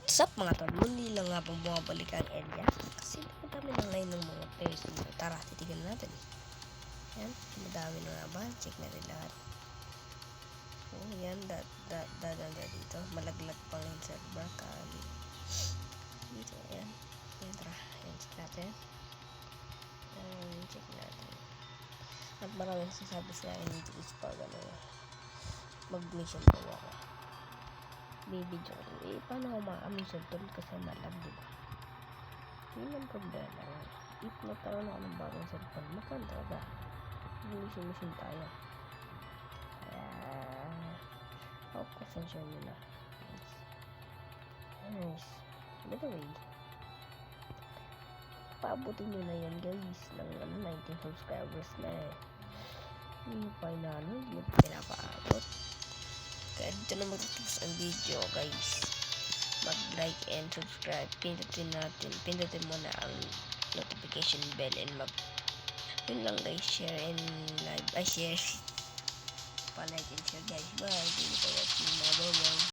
What's up mga tol? Muli lang nga pong bumabalik ang area kasi madami na ngayon ng mga players dito. Tara, titigan natin. Yan, madami na nga ba? Check natin lahat. Oh, yan, dadanda dito. Malaglag pang yung server. Kali. Dito, yan. Yan, tara. Yan, check natin. Check natin. At maraming sasabi sa akin dito is pag mag-mission po ako. Bibidyo ko. Paano ako maka-mission tol kasi malag, diba? Yun ang problema. If magkaroon ako ng bagong cellphone, magkaroon talaga. Mission tayo. Kaya, pasensya nyo na. Nice. By the way, paabutin nyo na yan guys ng 19 subscribers na yung final, yung pinapaabot. Kaya dito na magtapos ang video guys. Mag-like and subscribe. Pindutin mo na ang notification bell and yun lang guys, share and like, share pa like and share guys. Bye. Thank you for watching mga bawang.